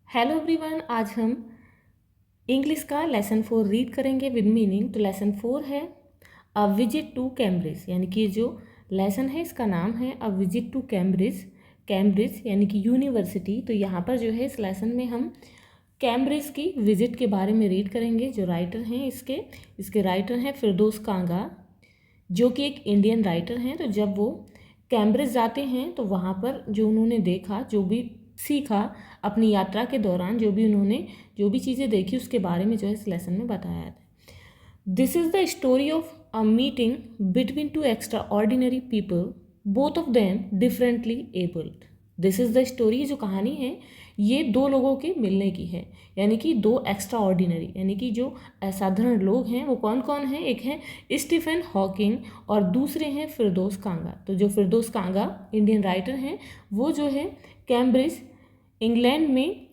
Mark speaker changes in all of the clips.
Speaker 1: Hello everyone, आज हम English का लेसन 4 रीड करेंगे विद मीनिंग। तो लेसन 4 है अ विजिट टू कैम्ब्रिज, यानी कि जो लेसन है इसका नाम है a visit to Cambridge. Cambridge यानी कि यूनिवर्सिटी। तो यहाँ पर जो है इस लेसन में हम कैम्ब्रिज की विजिट के बारे में रीड करेंगे। जो राइटर हैं इसके राइटर हैं फिरदौस कांगा, जो कि एक इंडियन राइटर हैं। तो जब वो कैम्ब्रिज जाते हैं तो वहाँ पर जो उन्होंने देखा, जो भी सीखा अपनी यात्रा के दौरान, जो भी चीज़ें देखी उसके बारे में जो है इस लेसन में बताया है। This is the story of a meeting between two extra ordinary people, both of them differently abled. This is the story, जो कहानी है ये दो लोगों के मिलने की है, यानी कि दो एक्स्ट्रा ऑर्डिनरी, यानी कि जो असाधारण लोग हैं वो कौन कौन हैं। एक है स्टीफन हॉकिंग और दूसरे हैं फिरदौस कांगा। तो जो फिरदौस कांगा इंडियन राइटर हैं वो जो है कैम्ब्रिज इंग्लैंड में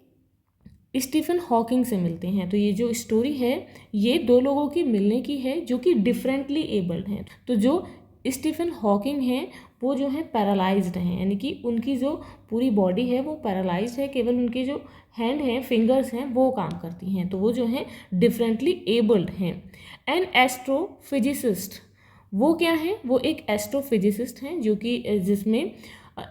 Speaker 1: स्टीफन हॉकिंग से मिलते हैं। तो ये जो स्टोरी है ये दो लोगों की मिलने की है जो कि डिफरेंटली एबल्ड हैं। तो जो स्टीफन हॉकिंग हैं वो जो है पैरालाइज्ड हैं, यानी कि उनकी जो पूरी बॉडी है वो पैरालाइज्ड है, केवल उनके जो हैंड हैं, फिंगर्स हैं, वो काम करती हैं। तो वो जो है डिफरेंटली एबल्ड हैं। एन एस्ट्रोफिजिसिस्ट, वो क्या है, वो एक एस्ट्रोफिजिसिस्ट हैं जो कि जिसमें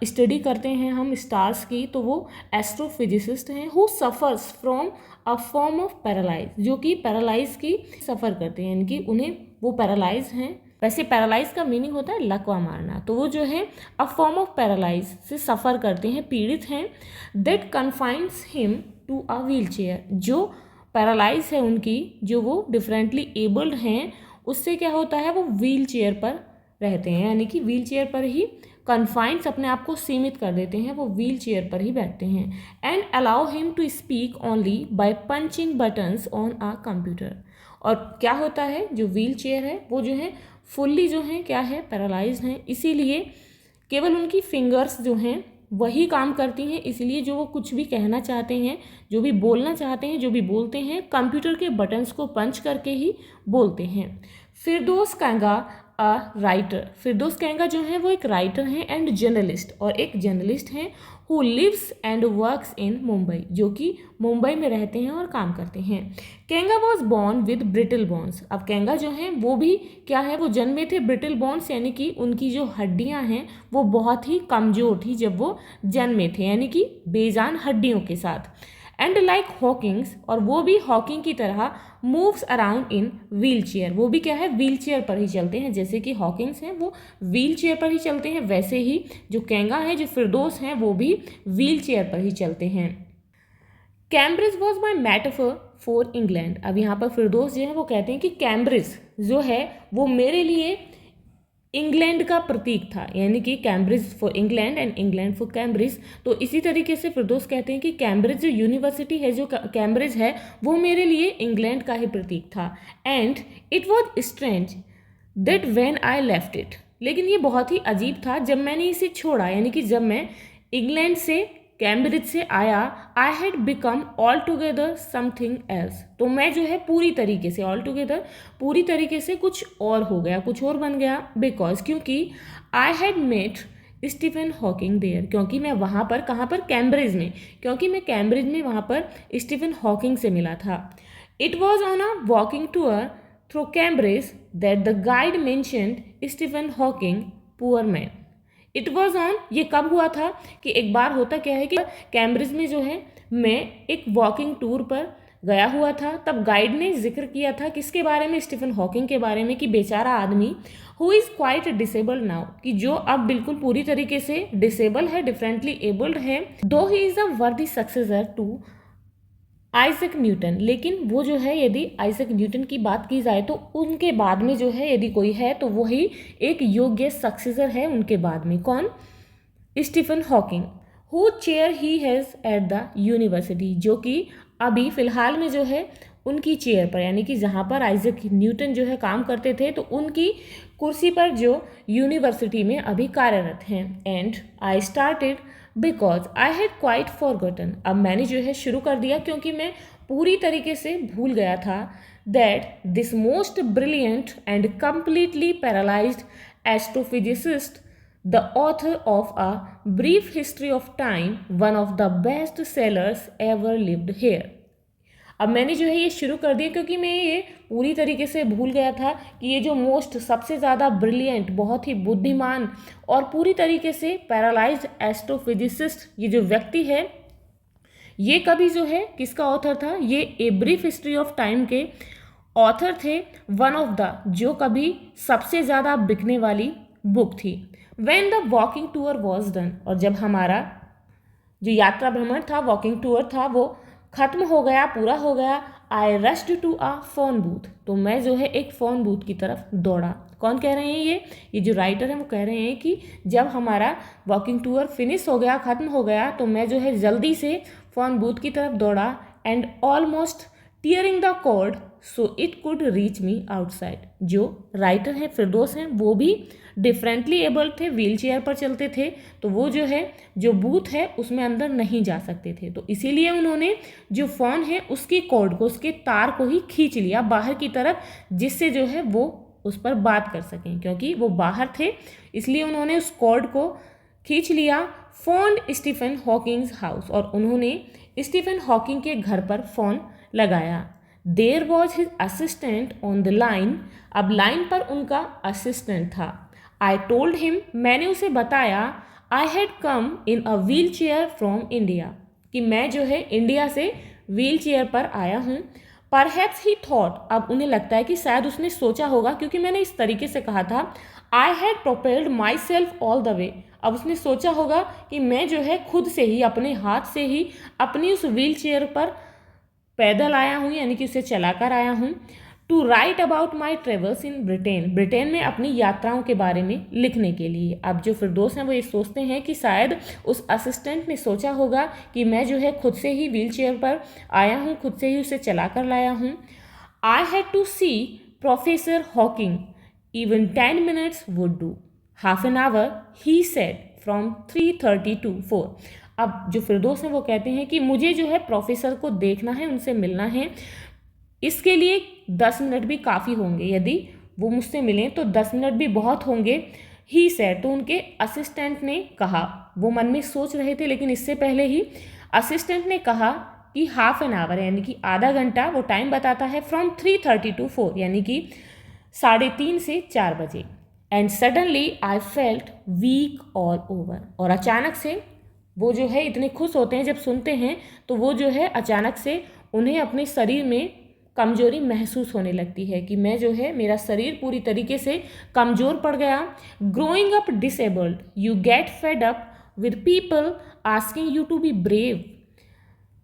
Speaker 1: स्टडी करते हैं हम स्टार्स की। तो वो एस्ट्रोफिजिसिस्ट हैं who suffers from a form of paralyse, जो कि पैरालाइज की सफ़र करते हैं, यानी कि उन्हें वो पैरालाइज हैं। वैसे पैरालाइज का मीनिंग होता है लकवा मारना। तो वो जो है अ फॉर्म ऑफ पैरालाइज से सफ़र करते हैं, पीड़ित हैं। That confines him to a wheelchair, जो पैरालाइज है उनकी, जो वो डिफरेंटली एबल्ड हैं, उससे क्या होता है वो व्हील चेयर पर रहते हैं, यानी कि व्हील चेयर पर ही कन्फाइंस अपने आप को सीमित कर देते हैं, वो व्हील चेयर पर ही बैठते हैं। And allow him to speak only by punching buttons on a computer. और क्या होता है, जो व्हील चेयर है वो जो है फुल्ली जो है क्या है, पैरालाइज हैं, इसीलिए केवल उनकी फिंगर्स जो हैं वही काम करती हैं। इसलिए जो वो कुछ भी कहना चाहते हैं, जो भी बोलना चाहते हैं, जो भी बोलते हैं, कंप्यूटर के बटन्स को पंच करके ही बोलते हैं। फिरदौस कांगा अ राइटर, फिरदौस कांगा जो है वो एक राइटर हैं एंड जर्नलिस्ट, और एक जर्नलिस्ट हैं who lives and works in Mumbai, जो कि मुंबई में रहते हैं और काम करते हैं। Kanga was born with brittle bones. अब कांगा जो हैं वो भी क्या है, वो जन्मे थे ब्रिटल बोन्स, यानी कि उनकी जो हड्डियां हैं वो बहुत ही कमज़ोर थी जब वो जन्मे थे, यानी कि बेजान हड्डियों के साथ। एंड लाइक हॉकिंग्स, और वो भी हॉकिंग की तरह moves around in wheel chair, वो भी क्या है व्हील चेयर पर ही चलते हैं। जैसे कि हॉकिंग्स हैं वो व्हील चेयर पर ही चलते हैं, वैसे ही जो कांगा है, जो फिरदौस हैं, वो भी व्हील चेयर पर ही चलते हैं। Cambridge was my metaphor for England. अब यहाँ पर फिरदौस जो है वो कहते हैं कि कैम्ब्रिज जो है वो मेरे लिए इंग्लैंड का प्रतीक था, यानी कि Cambridge for England and England for Cambridge. तो इसी तरीके से फिरदौस कहते हैं कि कैम्ब्रिज जो यूनिवर्सिटी है, जो कैम्ब्रिज है, वो मेरे लिए इंग्लैंड का ही प्रतीक था। And it was strange that when I left it, लेकिन ये बहुत ही अजीब था जब मैंने इसे छोड़ा, यानी कि जब मैं इंग्लैंड से कैम्ब्रिज से आया, I had become all together something else. तो मैं जो है पूरी तरीके से ऑल टुगेदर, पूरी तरीके से कुछ और हो गया, कुछ और बन गया। बिकॉज, क्योंकि I had met Stephen Hawking there, क्योंकि मैं वहाँ पर, कहाँ पर, कैम्ब्रिज में, क्योंकि मैं कैम्ब्रिज में वहाँ पर स्टीफन हॉकिंग से मिला था। It was on a walking tour through Cambridge that the guide mentioned Stephen Hawking poor man. It was on, ये कब हुआ था कि एक बार होता क्या है कि कैम्ब्रिज में जो है मैं एक वॉकिंग टूर पर गया हुआ था, तब गाइड ने जिक्र किया था किसके बारे में, स्टीफन हॉकिंग के बारे में, कि बेचारा आदमी who is quite disabled now, कि जो अब बिल्कुल पूरी तरीके से डिसेबल है, डिफरेंटली एबल्ड है, दो ही इज़ अ वर्दी सक्सेसर टू आइजैक न्यूटन। लेकिन वो जो है, यदि आइजैक न्यूटन की बात की जाए तो उनके बाद में जो है यदि कोई है तो वही एक योग्य सक्सेसर है उनके बाद में। कौन? Stephen Hawking. Who chair he has at the university, जो कि अभी फिलहाल में जो है उनकी चेयर पर, यानी कि जहाँ पर आइजैक न्यूटन जो है काम करते थे, तो उनकी कुर्सी पर जो यूनिवर्सिटी में अभी कार्यरत हैं। And I started because I had quite forgotten. अब मैंने जो है शुरू कर दिया क्योंकि मैं पूरी तरीके से भूल गया था that this most brilliant and completely paralysed astrophysicist the author of a brief history of time, one of the best sellers ever lived hair. अब मैंने जो है ये शुरू कर दिया क्योंकि मैं ये पूरी तरीके से भूल गया था कि ये जो सबसे ज़्यादा ब्रिलियंट, बहुत ही बुद्धिमान और पूरी तरीके से पैरालाइज्ड एस्ट्रोफिजिसिस्ट ये जो व्यक्ति है, ये कभी जो है किसका ऑथर था, ये a brief history of time के ऑथर थे, वन ऑफ द, जो कभी सबसे ज़्यादा बिकने वाली बुक थी। When the walking tour was done, और जब हमारा जो यात्रा भ्रमण था, वॉकिंग टूर था, वो खत्म हो गया, पूरा हो गया, I rushed to a phone booth, तो मैं जो है एक फ़ोन बूथ की तरफ दौड़ा। कौन कह रहे हैं ये जो राइटर हैं वो कह रहे हैं कि जब हमारा वॉकिंग टूर फिनिश हो गया, ख़त्म हो गया, तो मैं जो है जल्दी से फ़ोन बूथ की तरफ दौड़ा, and almost tearing the cord so it could reach me outside. जो राइटर हैं फिरदौस हैं, वो भी डिफरेंटली एबल्ड थे, व्हील चेयर पर चलते थे, तो वो जो है जो बूथ है उसमें अंदर नहीं जा सकते थे, तो इसीलिए उन्होंने जो फ़ोन है उसकी कॉर्ड को, उसके तार को ही खींच लिया बाहर की तरफ, जिससे जो है वो उस पर बात कर सकें, क्योंकि वो बाहर थे इसलिए उन्होंने उस कॉर्ड को खींच लिया। फोन स्टीफन हॉकिंग्स हाउस, और उन्होंने स्टीफन हॉकिंग के घर पर फ़ोन लगाया। There was his assistant on the line, अब लाइन पर उनका असिस्टेंट था। आई टोल्ड हिम, मैंने उसे बताया, I had come in a wheel chair from India, कि मैं जो है इंडिया से व्हील चेयर पर आया हूँ। परहैप्स ही थॉट, अब उन्हें लगता है कि शायद उसने सोचा होगा, क्योंकि मैंने इस तरीके से कहा था, I had propelled my self all the way, अब उसने सोचा होगा कि मैं जो है खुद से ही, अपने हाथ से ही अपनी उस व्हील चेयर पर पैदल आया हूँ, यानी कि उसे चलाकर आया हूँ। To write about my travels in Britain, Britain में अपनी यात्राओं के बारे में लिखने के लिए। अब जो फिरदौस हैं वो ये सोचते हैं कि शायद उस असिस्टेंट ने सोचा होगा कि मैं जो है खुद से ही व्हील चेयर पर आया हूँ, खुद से ही उसे चला कर लाया हूँ। I had to see professor Hawking, even 10 minutes would do, half an hour ही सेड, फ्रॉम 3:30 to 4। अब जो फिरदौस हैं वो कहते हैं कि मुझे जो है प्रोफेसर को देखना है, उनसे मिलना है, इसके लिए 10 मिनट भी काफ़ी होंगे, यदि वो मुझसे मिलें तो 10 मिनट भी बहुत होंगे। ही सेड, तो उनके असिस्टेंट ने कहा, वो मन में सोच रहे थे लेकिन इससे पहले ही असिस्टेंट ने कहा कि हाफ एन आवर, यानी कि आधा घंटा, वो टाइम बताता है, फ्रॉम 3:30 to 4, यानी कि 3:30 से 4 बजे। And suddenly I felt weak all over, और अचानक से वो जो है इतने खुश होते हैं जब सुनते हैं, तो वो जो है अचानक से उन्हें अपने शरीर में कमजोरी महसूस होने लगती है कि मैं जो है, मेरा शरीर पूरी तरीके से कमज़ोर पड़ गया। Growing up disabled, you get fed up with people asking you to be brave.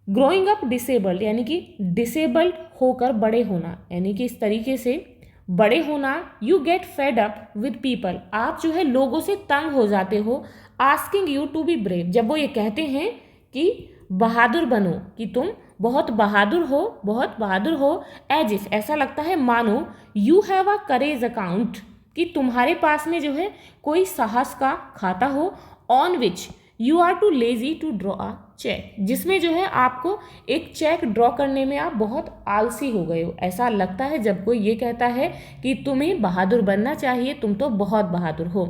Speaker 1: Growing up disabled, यानी कि डिसेबल्ड होकर बड़े होना, यानी कि इस तरीके से बड़े होना। You get fed up with people, आप जो है लोगों से तंग हो जाते हो। Asking you to be brave, जब वो ये कहते हैं कि बहादुर बनो, कि तुम बहुत बहादुर हो, बहुत बहादुर हो। एज इफ, ऐसा लगता है मानो, you have a courage account, कि तुम्हारे पास में जो है कोई साहस का खाता हो। On which you are too lazy to draw a cheque, जिसमें जो है आपको एक चेक ड्रॉ करने में आप बहुत आलसी हो गए हो। ऐसा लगता है जब कोई ये कहता है कि तुम्हें बहादुर बनना चाहिए, तुम तो बहुत बहादुर हो।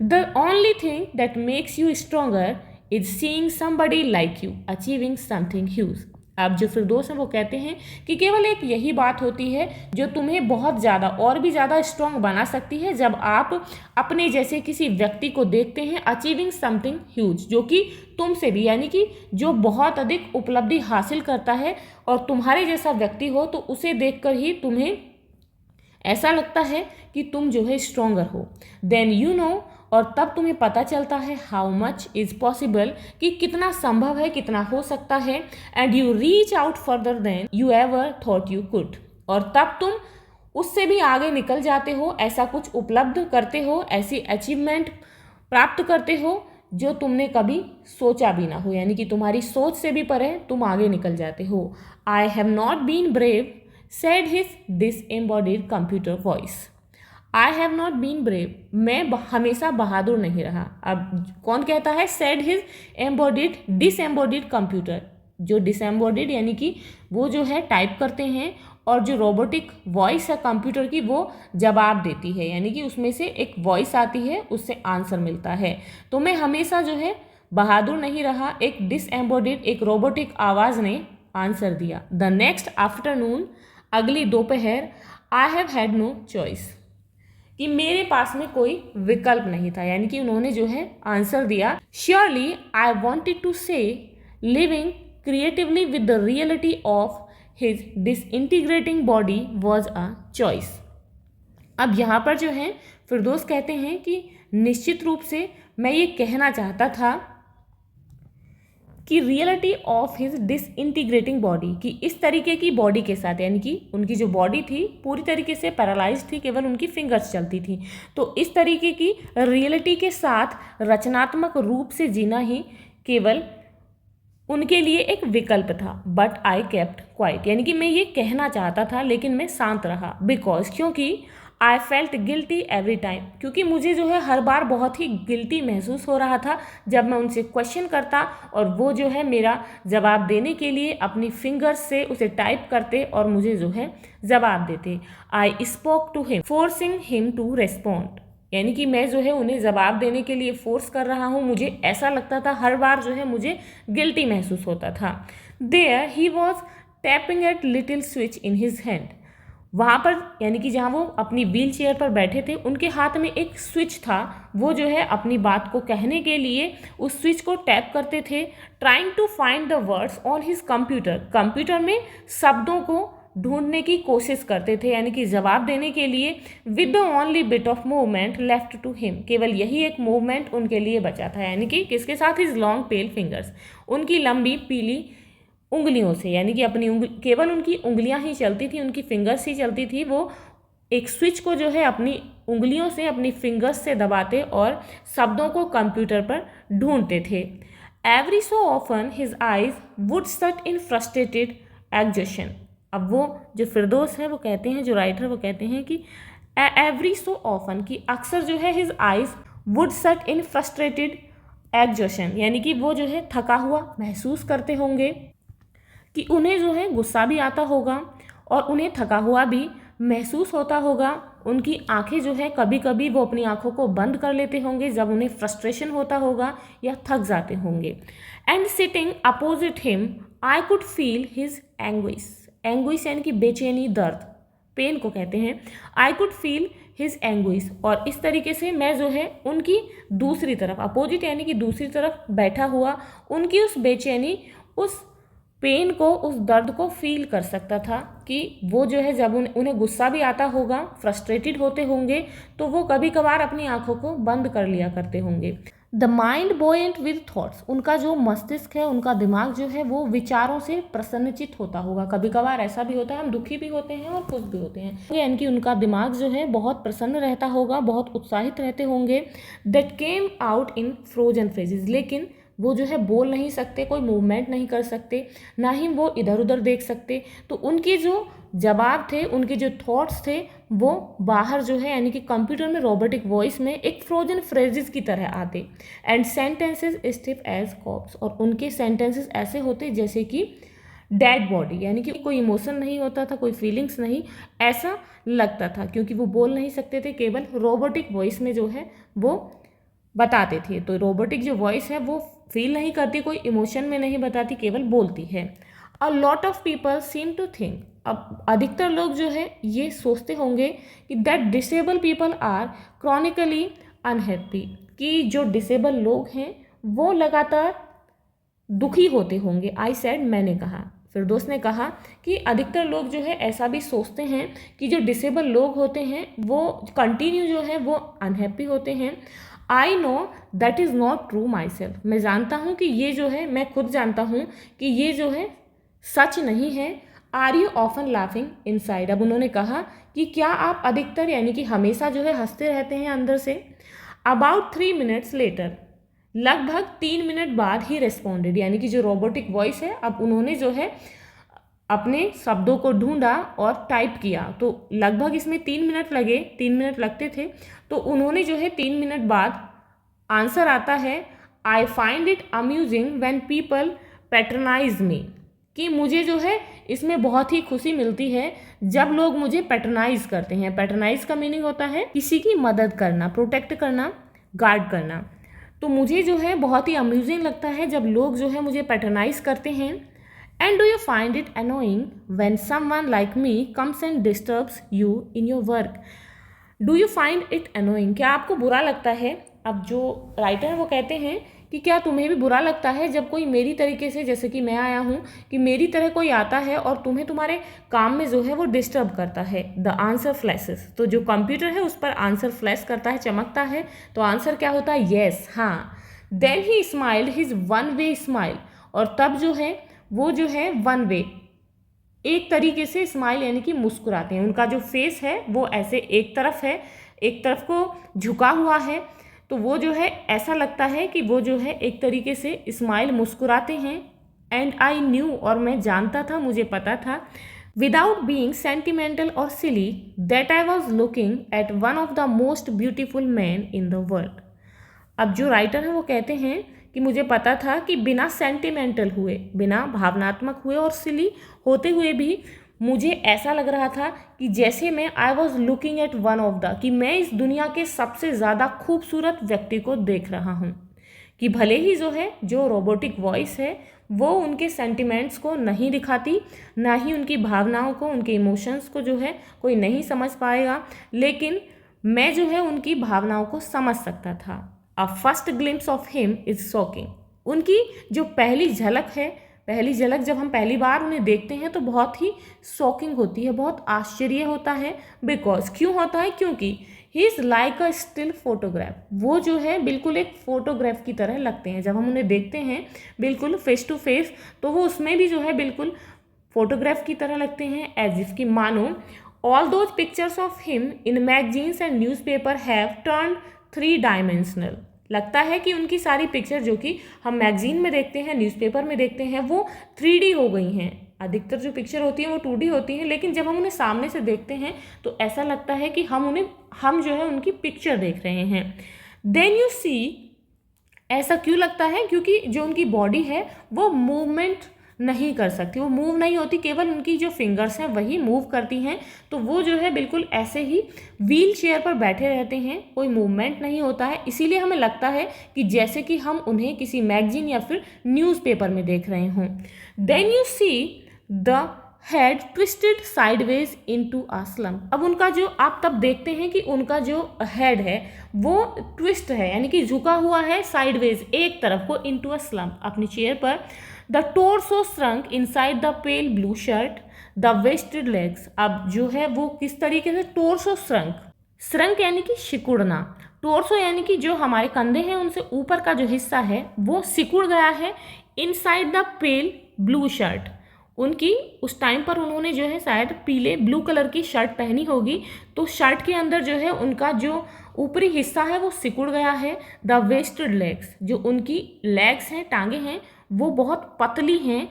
Speaker 1: The only thing that makes you stronger is seeing somebody like you achieving something huge. अब जो फिरदौस हैं वो कहते हैं कि केवल एक यही बात होती है जो तुम्हें बहुत ज़्यादा और भी ज़्यादा स्ट्रॉन्ग बना सकती है, जब आप अपने जैसे किसी व्यक्ति को देखते हैं अचीविंग समथिंग ह्यूज, जो कि तुमसे भी, यानी कि जो बहुत अधिक उपलब्धि हासिल करता है और तुम्हारे जैसा व्यक्ति हो, तो उसे देखकर ही तुम्हें ऐसा लगता है कि तुम जो है स्ट्रॉन्गर हो। देन यू नो, और तब तुम्हें पता चलता है, हाउ मच इज़ पॉसिबल, कि कितना संभव है, कितना हो सकता है। And you reach out further than you ever thought you could, और तब तुम उससे भी आगे निकल जाते हो, ऐसा कुछ उपलब्ध करते हो, ऐसी अचीवमेंट प्राप्त करते हो जो तुमने कभी सोचा भी ना हो, यानी कि तुम्हारी सोच से भी परे तुम आगे निकल जाते हो। I have not been brave said his disembodied computer voice. I have not been brave, मैं हमेशा बहादुर नहीं रहा। अब कौन कहता है? Said his embodied disembodied computer, जो डिसएम्बॉडीड यानी कि वो जो है टाइप करते हैं और जो रोबोटिक वॉइस है कंप्यूटर की वो जवाब देती है, यानी कि उसमें से एक वॉइस आती है, उससे आंसर मिलता है। तो मैं हमेशा जो है बहादुर नहीं रहा, एक डिसएम्बॉडिड एक रोबोटिक आवाज़ ने आंसर दिया। द नेक्स्ट आफ्टरनून, अगली दोपहर, I have had no choice, कि मेरे पास में कोई विकल्प नहीं था, यानी कि उन्होंने जो है आंसर दिया। श्योरली आई वॉन्टेड टू से living creatively with the reality of his disintegrating body was a choice. अब यहाँ पर जो है फिरदौस कहते हैं कि निश्चित रूप से मैं ये कहना चाहता था कि reality of his disintegrating body, कि इस तरीके की बॉडी के साथ, यानी कि उनकी जो बॉडी थी पूरी तरीके से पैरालाइज थी, केवल उनकी फिंगर्स चलती थी, तो इस तरीके की रियलिटी के साथ रचनात्मक रूप से जीना ही केवल उनके लिए एक विकल्प था। बट आई केप्ट क्वाइट, यानी कि मैं ये कहना चाहता था लेकिन मैं शांत रहा। बिकॉज, क्योंकि I felt guilty every time, क्योंकि मुझे जो है हर बार बहुत ही गिल्टी महसूस हो रहा था जब मैं उनसे क्वेश्चन करता और वो जो है मेरा जवाब देने के लिए अपनी फिंगर्स से उसे टाइप करते और मुझे जो है जवाब देते। I spoke to him forcing him to respond, यानी कि मैं जो है उन्हें जवाब देने के लिए फोर्स कर रहा हूँ, मुझे ऐसा लगता था, हर बार जो है मुझे गिल्टी महसूस होता था। There he was tapping at little switch in his hand, वहाँ पर यानी कि जहाँ वो अपनी व्हील चेयर पर बैठे थे उनके हाथ में एक स्विच था, वो जो है अपनी बात को कहने के लिए उस स्विच को टैप करते थे। Trying to find the words on his computer, computer में शब्दों को ढूंढने की कोशिश करते थे, यानी कि जवाब देने के लिए। With the only bit of movement left to him, केवल यही एक मूवमेंट उनके लिए बचा था, यानी कि किसके साथ, हिज लॉन्ग पेल फिंगर्स, उनकी लंबी पीली उंगलियों से, यानी कि अपनी केवल उनकी उंगलियां ही चलती थी, उनकी फिंगर्स ही चलती थी। वो एक स्विच को जो है अपनी उंगलियों से, अपनी फिंगर्स से दबाते और शब्दों को कंप्यूटर पर ढूंढते थे। Every so often his eyes would shut in frustrated exhaustion, अब वो जो फिरदौस है वो कहते हैं, जो राइटर वो कहते हैं कि एवरी सो ऑफन, कि अक्सर जो है his eyes would shut in frustrated exhaustion, यानी कि वो जो है थका हुआ महसूस करते होंगे, कि उन्हें जो है गुस्सा भी आता होगा और उन्हें थका हुआ भी महसूस होता होगा। उनकी आंखें जो है कभी कभी वो अपनी आंखों को बंद कर लेते होंगे जब उन्हें फ्रस्ट्रेशन होता होगा या थक जाते होंगे। And sitting opposite him I could feel his anguish, anguish यानी कि बेचैनी, दर्द, पेन को कहते हैं। I could feel his anguish, और इस तरीके से मैं जो है उनकी दूसरी तरफ, अपोजिट यानी कि दूसरी तरफ बैठा हुआ, उनकी उस बेचैनी, उस पेन को, उस दर्द को फील कर सकता था कि वो जो है जब उन्हें गुस्सा भी आता होगा, फ्रस्ट्रेटेड होते होंगे, तो वो कभी कभार अपनी आंखों को बंद कर लिया करते होंगे। The mind buoyant with thoughts, उनका जो मस्तिष्क है, उनका दिमाग जो है वो विचारों से प्रसन्नचित होता होगा। कभी कभार ऐसा भी होता है हम दुखी भी होते हैं और खुश भी होते हैं, यानी कि उनका दिमाग जो है बहुत प्रसन्न रहता होगा, बहुत उत्साहित रहते होंगे। That came out in frozen phrases, लेकिन वो जो है बोल नहीं सकते, कोई मूवमेंट नहीं कर सकते, ना ही वो इधर उधर देख सकते, तो उनके जो जवाब थे, उनके जो थॉट्स थे वो बाहर जो है यानी कि कंप्यूटर में रोबोटिक वॉइस में एक फ्रोजन फ्रेजेस की तरह आते। And sentences stiff as corpse, और उनके सेंटेंसेस ऐसे होते जैसे कि डेड बॉडी, यानी कि कोई इमोशन नहीं होता था, कोई फीलिंग्स नहीं, ऐसा लगता था, क्योंकि वो बोल नहीं सकते थे, केवल रोबोटिक वॉइस में जो है वो बताते थे। तो रोबोटिक जो वॉइस है वो फील नहीं करती, कोई इमोशन में नहीं बताती, केवल बोलती है। A lot of people seem to think, अब अधिकतर लोग जो है ये सोचते होंगे कि that disable people are chronically unhappy, कि जो डिसेबल लोग हैं वो लगातार दुखी होते होंगे। आई सेड, मैंने कहा, फिरदौस ने कहा कि अधिकतर लोग जो है ऐसा भी सोचते हैं कि जो डिसेबल लोग होते हैं वो कंटिन्यू जो है वो अनहैप्पी होते हैं। I know that is not true my self, मैं जानता हूँ कि ये जो है, मैं खुद जानता हूँ कि ये जो है सच नहीं है। Are you often laughing inside, अब उन्होंने कहा कि क्या आप अधिकतर यानी कि हमेशा जो है हंसते रहते हैं अंदर से। अबाउट 3 मिनट्स लेटर, लगभग 3 मिनट बाद ही रेस्पॉन्डेड, यानी कि जो रोबोटिक वॉइस है अब उन्होंने जो है अपने शब्दों को ढूंढा और टाइप किया, तो लगभग इसमें 3 मिनट लगे, 3 मिनट लगते थे, तो उन्होंने जो है 3 मिनट बाद आंसर आता है। I find it amusing when people patronise me, कि मुझे जो है इसमें बहुत ही खुशी मिलती है जब लोग मुझे पैट्रनाइज करते हैं। पैट्रनाइज का मीनिंग होता है किसी की मदद करना, प्रोटेक्ट करना, गार्ड करना। तो मुझे जो है बहुत ही अम्यूजिंग लगता है जब लोग जो है मुझे पैट्रनाइज करते हैं। And do you find it annoying when someone like me comes and disturbs you in your work. Do you find it annoying, क्या आपको बुरा लगता है? अब जो राइटर है वो कहते हैं कि क्या तुम्हें भी बुरा लगता है जब कोई मेरी तरीके से, जैसे कि मैं आया हूँ, कि मेरी तरह कोई आता है और तुम्हें तुम्हारे काम में जो है वो डिस्टर्ब करता है। द आंसर फ्लैशेस, तो जो कंप्यूटर है उस पर आंसर फ्लैश करता है, चमकता है। तो आंसर क्या होता है? येस, हाँ। Then he smiled his one way smile, और तब जो है वो जो है वन वे, एक तरीके से स्माइल यानी कि मुस्कुराते हैं। उनका जो फेस है वो ऐसे एक तरफ है, एक तरफ को झुका हुआ है, तो वो जो है ऐसा लगता है कि वो जो है एक तरीके से स्माइल, मुस्कुराते हैं। एंड आई न्यू, और मैं जानता था, मुझे पता था, without being sentimental or silly, that I was looking at one of the most beautiful man in the world. अब जो राइटर है वो कहते हैं कि मुझे पता था कि बिना सेंटिमेंटल हुए, बिना भावनात्मक हुए और सिली होते हुए भी मुझे ऐसा लग रहा था कि जैसे मैं आई was looking at one of the, कि मैं इस दुनिया के सबसे ज़्यादा खूबसूरत व्यक्ति को देख रहा हूँ। कि भले ही जो है जो रोबोटिक वॉइस है वो उनके सेंटिमेंट्स को नहीं दिखाती, ना ही उनकी भावनाओं को, उनके इमोशंस को जो है कोई नहीं समझ पाएगा, लेकिन मैं जो है उनकी भावनाओं को समझ सकता था। A first glimpse of him is shocking, उनकी जो पहली झलक है, पहली झलक जब हम पहली बार उन्हें देखते हैं तो बहुत ही शॉकिंग होती है, बहुत आश्चर्य होता है। बिकॉज, क्यों होता है? क्योंकि he is like a still photograph, वो जो है बिल्कुल एक फोटोग्राफ की तरह लगते हैं। जब हम उन्हें देखते हैं बिल्कुल फेस टू फेस, तो वो उसमें भी जो है बिल्कुल फोटोग्राफ की तरह लगते हैं, एज इफ कि मानो all those pictures of him in magazines and newspaper have turned 3 dimensional. लगता है कि उनकी सारी पिक्चर जो कि हम मैगजीन में देखते हैं, न्यूज़पेपर में देखते हैं, वो 3D हो गई हैं। अधिकतर जो पिक्चर होती हैं वो 2D होती हैं, लेकिन जब हम उन्हें सामने से देखते हैं तो ऐसा लगता है कि हम जो है उनकी पिक्चर देख रहे हैं। देन यू सी, ऐसा क्यों लगता है? क्योंकि जो उनकी बॉडी है वो मूवमेंट नहीं कर सकती, वो मूव नहीं होती, केवल उनकी जो फिंगर्स हैं वही मूव करती हैं। तो वो जो है बिल्कुल ऐसे ही व्हील चेयर पर बैठे रहते हैं, कोई मूवमेंट नहीं होता है। इसीलिए हमें लगता है कि जैसे कि हम उन्हें किसी मैगजीन या फिर न्यूज़पेपर में देख रहे हों। Then you see the head twisted sideways into a slump. अब उनका जो, आप तब देखते हैं कि उनका जो हेड है वो ट्विस्ट है, यानी कि झुका हुआ है साइडवेज, एक तरफ को, इनटू अ स्लम्प, अपनी चेयर पर। The torso shrunk inside the pale blue shirt, the wasted legs. अब जो है वो किस तरीके से, टोर्सो श्रंक, श्रंक यानी कि सिकुड़ना, टोर्सो यानी कि जो हमारे कंधे हैं उनसे ऊपर का जो हिस्सा है वो सिकुड़ गया है। Inside the pale blue shirt, उनकी उस टाइम पर उन्होंने जो है शायद पीले ब्लू कलर की शर्ट पहनी होगी, तो शर्ट के अंदर जो है उनका जो ऊपरी हिस्सा है वो सिकुड़ गया है। द वेस्टेड लेग्स, जो उनकी लेग्स हैं, टांगे हैं, वो बहुत पतली हैं।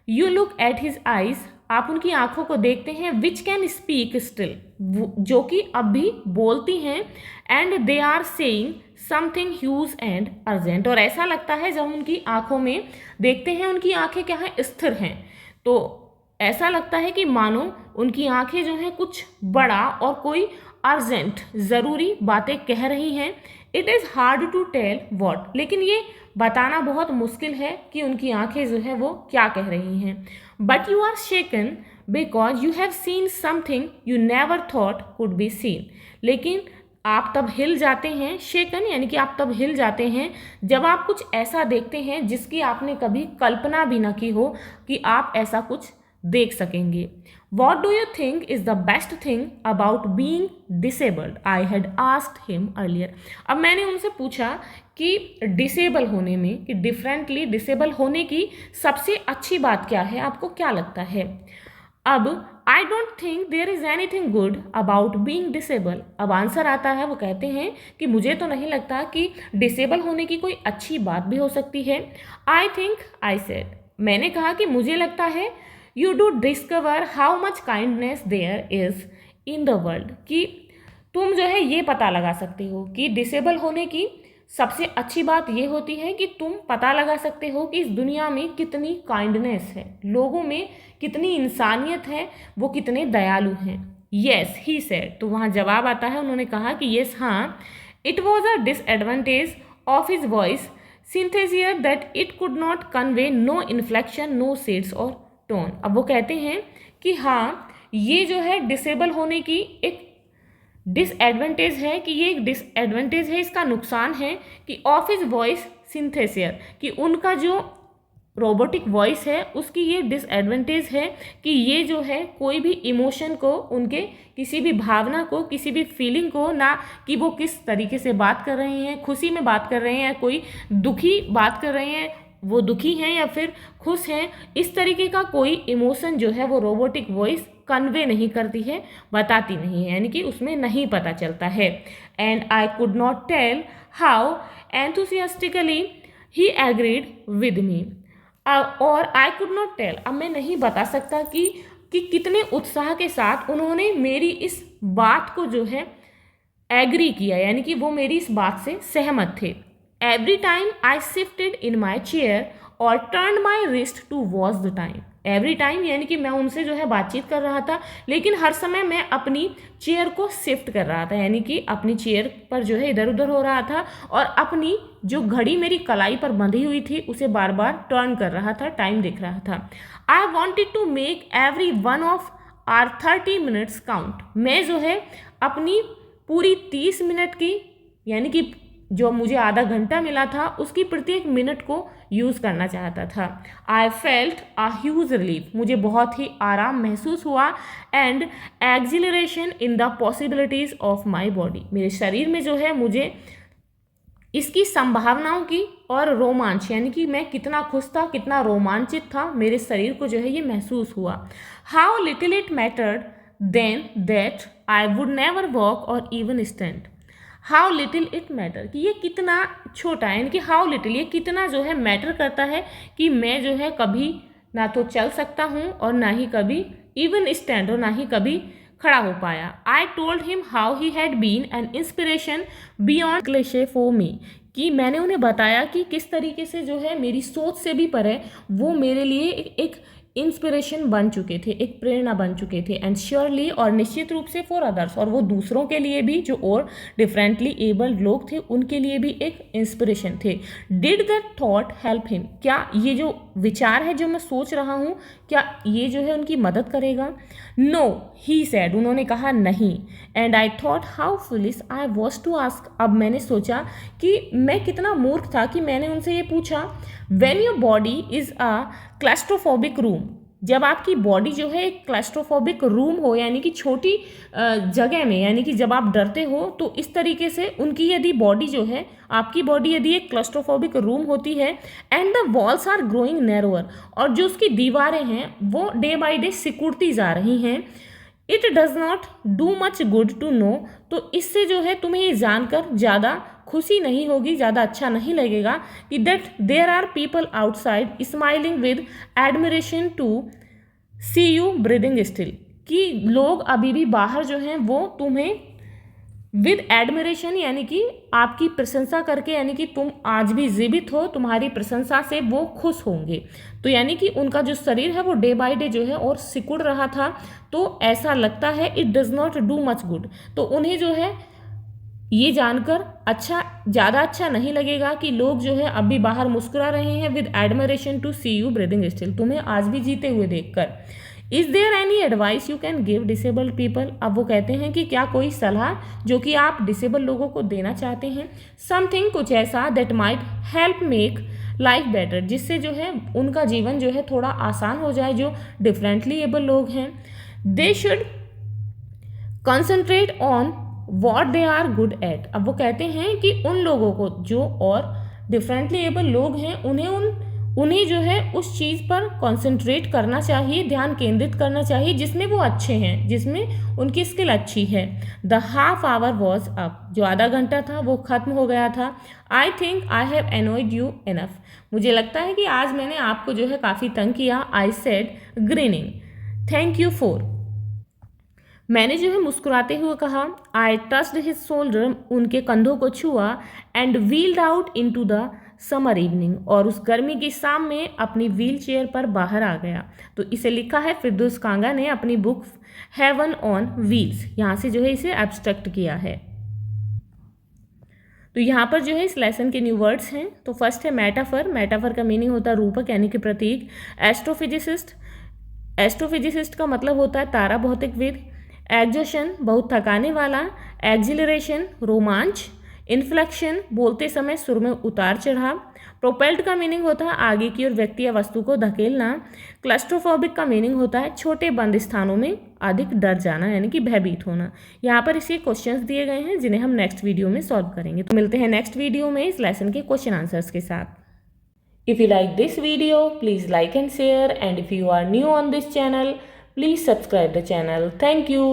Speaker 1: You look at his eyes, आप उनकी आंखों को देखते हैं। विच कैन स्पीक स्टिल, जो कि अब भी बोलती हैं। And they are saying something huge and urgent, और ऐसा लगता है जब हम उनकी आंखों में देखते हैं, उनकी आंखें क्या है, स्थिर हैं, तो ऐसा लगता है कि मानो उनकी आंखें जो हैं कुछ बड़ा और कोई अर्जेंट, ज़रूरी बातें कह रही हैं। It is hard to tell what, लेकिन ये बताना बहुत मुश्किल है कि उनकी आंखें जो है वो क्या कह रही हैं। But you are shaken because you have seen something you never thought could be seen, लेकिन आप तब हिल जाते हैं। शेकन यानी कि आप तब हिल जाते हैं जब आप कुछ ऐसा देखते हैं जिसकी आपने कभी कल्पना भी ना की हो कि आप ऐसा कुछ देख सकेंगे। What do you think is the best thing about being disabled, I had asked him earlier. अब मैंने उनसे पूछा कि डिसेबल होने में, कि डिफरेंटली डिसेबल होने की सबसे अच्छी बात क्या है, आपको क्या लगता है? अब I don't think there is anything good about being disable. अब आंसर आता है, वो कहते हैं कि मुझे तो नहीं लगता कि डिसेबल होने की कोई अच्छी बात भी हो सकती है। आई थिंक, आई सेड, मैंने कहा कि मुझे लगता है, you do discover how much kindness there is in the world, कि तुम जो है ये पता लगा सकते हो कि डिसेबल होने की सबसे अच्छी बात ये होती है कि तुम पता लगा सकते हो कि इस दुनिया में कितनी काइंडनेस है, लोगों में कितनी इंसानियत है, वो कितने दयालु हैं। यस ही सेड, तो वहाँ जवाब आता है, उन्होंने कहा कि यस हाँ, it was a disadvantage of his voice synthesiser that it could not convey no inflection no shades or tone. अब वो कहते हैं कि हाँ, ये जो है डिसेबल होने की एक डिसएडवांटेज है, कि ये एक डिसएडवांटेज है, इसका नुकसान है कि ऑफ हिज वॉइस सिंथेसियर, कि उनका जो रोबोटिक वॉइस है उसकी ये डिसएडवांटेज है कि ये जो है कोई भी इमोशन को, उनके किसी भी भावना को, किसी भी फीलिंग को, ना कि वो किस तरीके से बात कर रहे हैं, खुशी में बात कर रहे हैं या कोई दुखी बात कर रहे हैं, वो दुखी हैं या फिर खुश हैं, इस तरीके का कोई इमोशन जो है वो रोबोटिक वॉइस कन्वे नहीं करती है, बताती नहीं है, यानी कि उसमें नहीं पता चलता है। And I could not tell how enthusiastically he agreed with me, और आई कुड नॉट टेल, अब मैं नहीं बता सकता कि कितने उत्साह के साथ उन्होंने मेरी इस बात को जो है एग्री किया, यानी कि वो मेरी इस बात से सहमत थे। Every time I shifted in my chair or turn my wrist to watch the time. Every time यानी कि मैं उनसे जो है बातचीत कर रहा था, लेकिन हर समय मैं अपनी चेयर को शिफ्ट कर रहा था, यानी कि अपनी चेयर पर जो है इधर उधर हो रहा था और अपनी जो घड़ी मेरी कलाई पर बंधी हुई थी उसे बार बार टर्न कर रहा था, टाइम देख रहा था। I wanted to make every one of our 30 minutes count. मैं जो है अपनी पूरी 30 मिनट की, यानी कि जो मुझे आधा घंटा मिला था उसकी प्रत्येक मिनट को यूज़ करना चाहता था। I felt a huge relief, मुझे बहुत ही आराम महसूस हुआ, and acceleration in the possibilities of my body, मेरे शरीर में जो है मुझे इसकी संभावनाओं की और रोमांच, यानी कि मैं कितना खुश था, कितना रोमांचित था, मेरे शरीर को जो है ये महसूस हुआ। How little it mattered then that I would never walk or even stand. How little it matter, कि ये कितना छोटा है, यानी कि हाउ लिटिल, ये कितना जो है मैटर करता है कि मैं जो है कभी ना तो चल सकता हूँ और ना ही कभी इवन स्टैंड, और ना ही कभी खड़ा हो पाया। I told him how he had been an inspiration beyond cliche for me, कि मैंने उन्हें बताया कि किस तरीके से जो है मेरी सोच से भी परे वो मेरे लिए एक इंस्पिरेशन बन चुके थे, एक प्रेरणा बन चुके थे। एंड श्योरली, और निश्चित रूप से फॉर अदर्स, और वो दूसरों के लिए भी, जो और डिफरेंटली एबल्ड लोग थे उनके लिए भी एक इंस्पिरेशन थे। Did that thought help him, क्या ये जो विचार है जो मैं सोच रहा हूँ, क्या ये जो है उनकी मदद करेगा? नो ही सेड, उन्होंने कहा नहीं। And I thought how foolish I was to ask, अब मैंने सोचा कि मैं कितना मूर्ख था कि मैंने उनसे ये पूछा। When your body is a claustrophobic room, जब आपकी बॉडी जो है एक क्लैस्ट्रोफोबिक रूम हो, यानी कि छोटी जगह में, यानी कि जब आप डरते हो तो इस तरीके से उनकी यदि बॉडी जो है, आपकी बॉडी यदि एक क्लैस्ट्रोफोबिक रूम होती है, and the walls are growing narrower, और जो उसकी दीवारें हैं वो डे बाई डे सिकुड़ती जा रही हैं, it does not do much good to know, तो इससे जो है तुम्हें ये जानकर ज़्यादा खुशी नहीं होगी, ज़्यादा अच्छा नहीं लगेगा कि that there are people outside smiling with admiration to see you breathing still, कि लोग अभी भी बाहर जो हैं वो तुम्हें विद एडमिरेशन, यानी कि आपकी प्रशंसा करके, यानी कि तुम आज भी जीवित हो, तुम्हारी प्रशंसा से वो खुश होंगे। तो यानी कि उनका जो शरीर है वो डे बाय डे जो है और सिकुड़ रहा था, तो ऐसा लगता है it does not do much good, तो उन्हें जो है ये जानकर ज़्यादा अच्छा नहीं लगेगा कि लोग जो है अभी बाहर मुस्कुरा रहे हैं with admiration to see you breathing still, तुम्हें आज भी जीते हुए देखकर। Is there any advice you can give disabled people, अब वो कहते हैं कि क्या कोई सलाह जो कि आप डिसेबल लोगों को देना चाहते हैं? समथिंग, कुछ ऐसा, that might help make life better, जिससे जो है उनका जीवन जो है थोड़ा आसान हो जाए, जो डिफरेंटली एबल लोग हैं। They should concentrate on what they are good at, अब वो कहते हैं कि उन लोगों को जो और डिफरेंटली एबल लोग हैं उन्हें जो है उस चीज़ पर कॉन्सेंट्रेट करना चाहिए, ध्यान केंद्रित करना चाहिए जिसमें वो अच्छे हैं, जिसमें उनकी स्किल अच्छी है। The half hour was up, जो आधा घंटा था वो ख़त्म हो गया था। I think I have annoyed you enough, मुझे लगता है कि आज मैंने आपको जो है काफ़ी तंग किया। I said grinning, thank you for मैंने जो है मुस्कुराते हुए कहा। आई टच्ड हिज शोल्डर, उनके कंधों को छुआ। And wheeled out into the summer evening, और उस गर्मी की शाम में अपनी व्हील चेयर पर बाहर आ गया। तो इसे लिखा है फिरदौस कांगा ने अपनी बुक हेवन ऑन व्हील्स। यहाँ से जो है इसे एब्स्ट्रैक्ट किया है। तो यहाँ पर जो है इस लेसन के न्यू वर्ड्स हैं। तो फर्स्ट है मेटाफर। मेटाफर का मीनिंग होता है रूपक यानी कि प्रतीक। एस्ट्रोफिजिसिस्ट, एस्ट्रोफिजिसिस्ट का मतलब होता है तारा भौतिकविद। एग्जॉशन, बहुत थकाने वाला। एक्सिलरेशन, रोमांच। इन्फ्लेक्शन, बोलते समय सुर में उतार चढ़ाव। प्रोपेल्ड का मीनिंग होता है आगे की ओर व्यक्ति या वस्तु को धकेलना। क्लस्ट्रोफोबिक का मीनिंग होता है छोटे बंद स्थानों में अधिक डर जाना यानी कि भयभीत होना। यहाँ पर इसके क्वेश्चंस दिए गए हैं जिन्हें हम नेक्स्ट वीडियो में सॉल्व करेंगे। तो मिलते हैं नेक्स्ट वीडियो में इस लेसन के क्वेश्चन आंसर्स के साथ। If you like this video, please like and share, and if you are new on this channel, please subscribe the channel. Thank you.